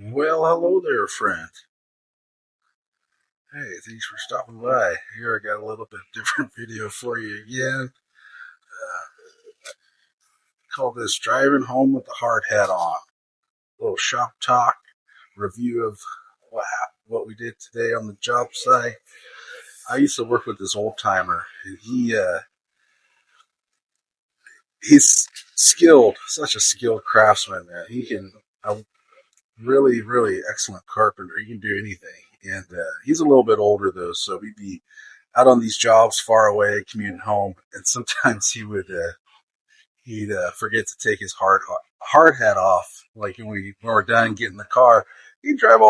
Well, hello there, friend. Hey, thanks for stopping by. Here, I got a little bit different video for you again. Call this Driving Home with the Hard Hat On. A little shop talk, review of what we did today on the job site. I used to work with this old timer, and he's skilled, such a skilled craftsman, man. He can, a really, really excellent carpenter. He can do anything. And he's a little bit older, though, so we'd be out on these jobs far away, commuting home, and sometimes he'd forget to take his hard hat off. Like when we're done getting in the car, we drive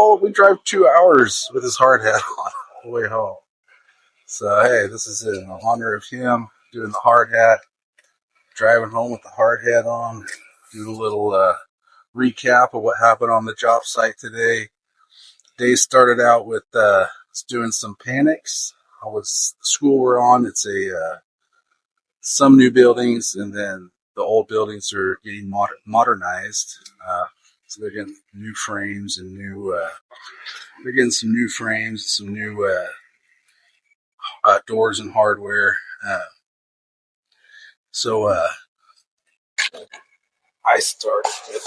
2 hours with his hard hat on all the way home. So hey, this is in honor of him doing the hard hat, driving home with the hard hat on. Do a little recap of what happened on the job site today. Day started out with doing some panics. The school we're on. It's some new buildings, and then the old buildings are getting modernized. So they're getting new frames and they're getting some new frames, some new doors and hardware. So I started with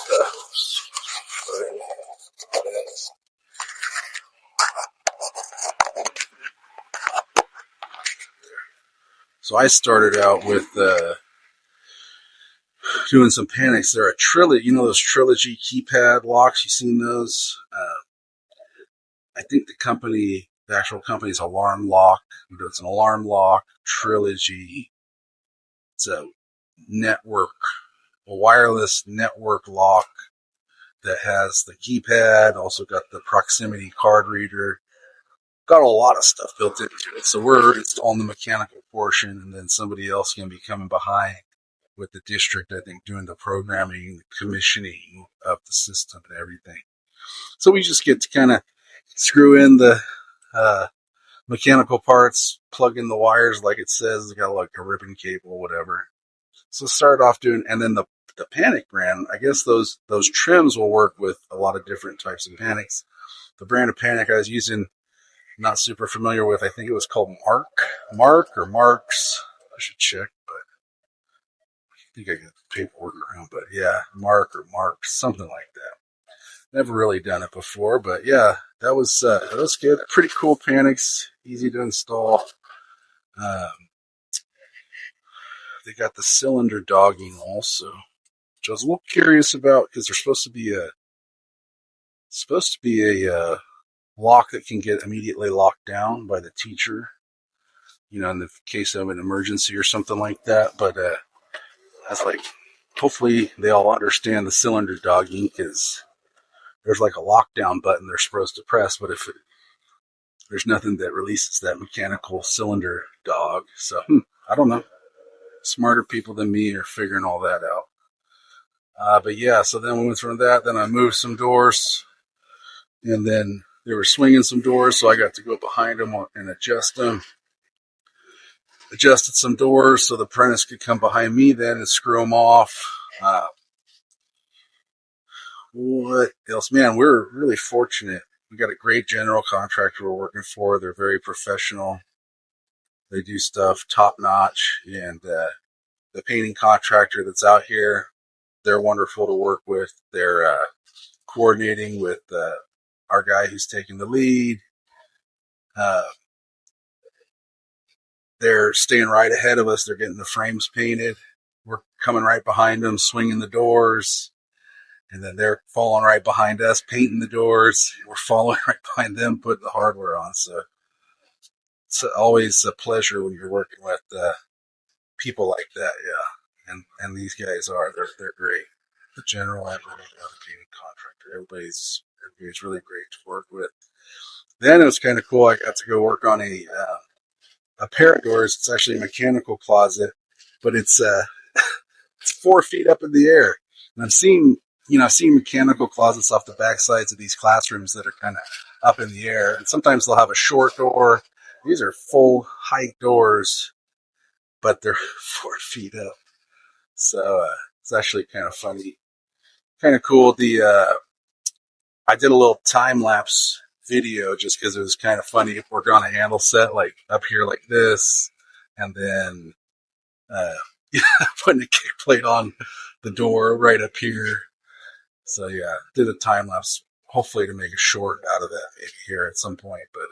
so I started out with doing some panics. They're a trilogy, those trilogy keypad locks. You seen those? I think the actual company is Alarm Lock. It's an Alarm Lock trilogy. It's a wireless network lock that has the keypad, also got the proximity card reader, got a lot of stuff built into it. So we're installing the mechanical portion, and then somebody else can be coming behind with the district, I think, doing the programming, the commissioning of the system and everything. So we just get to kind of screw in the mechanical parts, plug in the wires like it says. It's got like a ribbon cable, whatever. So start off doing, and then the Panic brand, I guess those trims will work with a lot of different types of panics. The brand of panic I was using, not super familiar with. I think it was called Mark or Marks. I should check, but I think I got the paperwork around. But yeah, Mark or Marks, something like that. Never really done it before, but yeah, that was good. Pretty cool panics, easy to install. Um, they got the cylinder dogging also, which I was a little curious about because there's supposed to be a lock that can get immediately locked down by the teacher, in the case of an emergency or something like that. But that's like, hopefully they all understand the cylinder dogging because there's like a lockdown button they're supposed to press, but there's nothing that releases that mechanical cylinder dog. So I don't know. Smarter people than me are figuring all that out. But yeah, so then we went through that. Then I moved some doors, and then they were swinging some doors, so I got to go behind them and adjust them. Adjusted some doors so the apprentice could come behind me then and screw them off. What else? Man, we're really fortunate. We got a great general contractor we're working for. They're very professional. They do stuff top notch, and the painting contractor that's out here, they're wonderful to work with. They're coordinating with our guy who's taking the lead. Uh, they're staying right ahead of us. They're getting the frames painted. We're coming right behind them, swinging the doors. And then they're following right behind us, painting the doors. We're following right behind them, putting the hardware on. So it's always a pleasure when you're working with people like that. Yeah, and these guys they're great. The general and the painting contractor, everybody's really great to work with. Then it was kind of cool. I got to go work on a pair of doors. It's actually a mechanical closet, but it's 4 feet up in the air. And I've seen mechanical closets off the back sides of these classrooms that are kind of up in the air. And sometimes they'll have a short door. These are full height doors, but they're 4 feet up. So it's actually kind of funny, kind of cool. I did a little time lapse video just because it was kind of funny working on a handle set, like up here like this, and then putting a kick plate on the door right up here. So yeah, did a time lapse, hopefully to make a short out of that maybe here at some point. But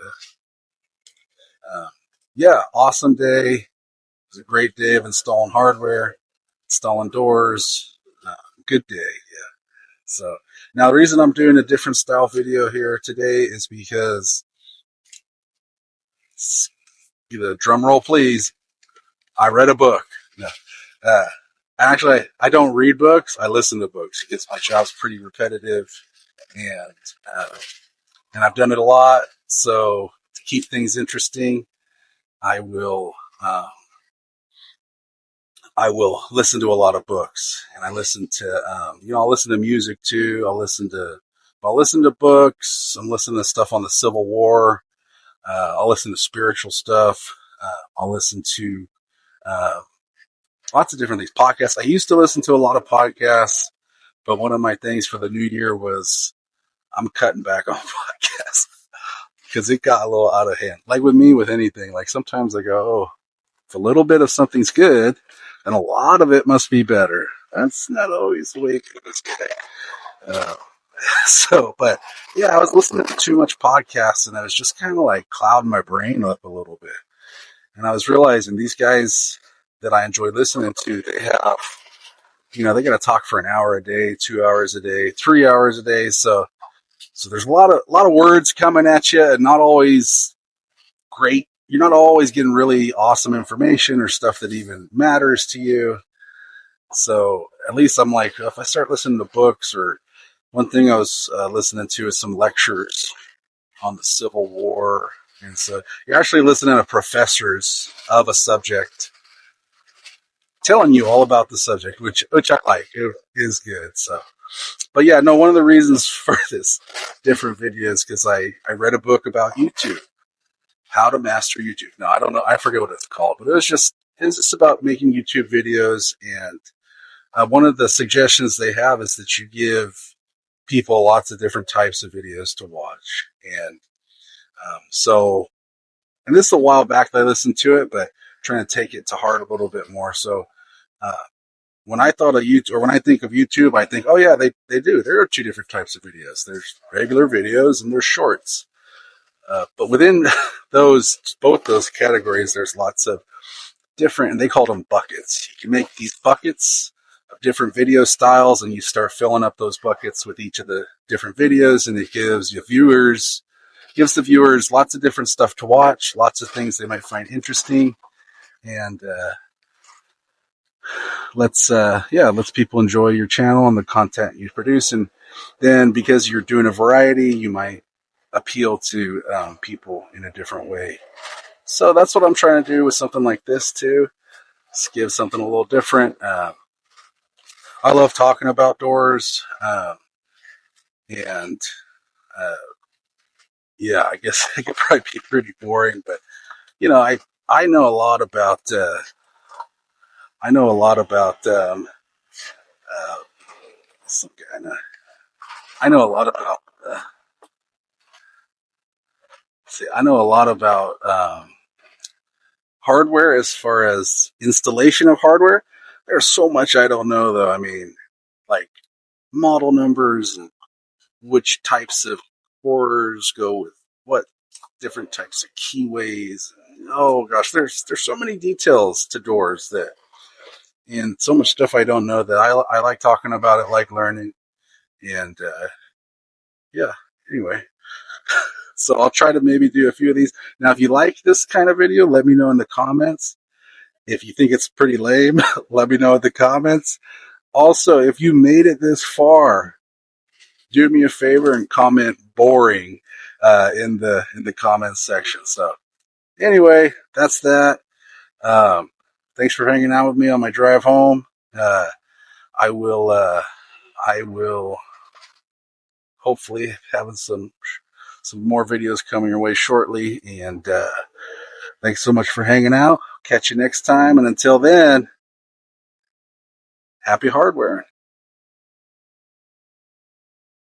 yeah, awesome day. It was a great day of installing hardware, installing doors. Good day, yeah. So now the reason I'm doing a different style video here today is because, the drum roll please, I read a book. No. Actually, I don't read books. I listen to books because my job's pretty repetitive, and I've done it a lot. So to keep things interesting, I will listen to a lot of books, and I listen to I'll listen to music too. I'll listen to books. I'm listening to stuff on the Civil War. I'll listen to spiritual stuff. I'll listen to lots of different things. Podcasts. I used to listen to a lot of podcasts, but one of my things for the new year was I'm cutting back on podcasts because it got a little out of hand. Like with me, with anything, like sometimes I go, oh, if a little bit of something's good, then a lot of it must be better. That's not always the way it goes. But yeah, I was listening to too much podcasts, and I was just kind of like clouding my brain up a little bit. And I was realizing these guys that I enjoy listening to, they have, they got to talk for an hour a day, 2 hours a day, 3 hours a day. So there's a lot of words coming at you, and not always great. You're not always getting really awesome information or stuff that even matters to you. So at least I'm like, if I start listening to books, or one thing I was listening to is some lectures on the Civil War. And so you're actually listening to professors of a subject telling you all about the subject, which I like. It is good. So, but yeah, no, one of the reasons for this different video is because I read a book about YouTube, how to master YouTube. No, I don't know. I forget what it's called, but it's just about making YouTube videos. And one of the suggestions they have is that you give people lots of different types of videos to watch. And and this is a while back that I listened to it, but trying to take it to heart a little bit more. So when I thought of YouTube, or when I think of YouTube, I think, oh yeah, they do. There are two different types of videos. There's regular videos and there's shorts. But within both those categories, there's lots of different, and they call them buckets. You can make these buckets of different video styles, and you start filling up those buckets with each of the different videos, and it gives the viewers lots of different stuff to watch, lots of things they might find interesting, and lets people enjoy your channel and the content you produce. And then because you're doing a variety, you might appeal to people in a different way. So that's what I'm trying to do with something like this too. Just give something a little different. I love talking about doors, and yeah, I guess it could probably be pretty boring, but I know a lot about some guy. I know a lot about hardware as far as installation of hardware. There's so much I don't know, though. I mean, like model numbers and which types of cores go with what different types of keyways. Oh gosh, there's so many details to doors and so much stuff I don't know that I like talking about it, like learning, and yeah. Anyway, so I'll try to maybe do a few of these. Now, if you like this kind of video, let me know in the comments. If you think it's pretty lame, let me know in the comments. Also, if you made it this far, do me a favor and comment boring in the comments section. So anyway, that's that. Thanks for hanging out with me on my drive home. I will hopefully having some more videos coming your way shortly. And thanks so much for hanging out. Catch you next time. And until then, happy hardware.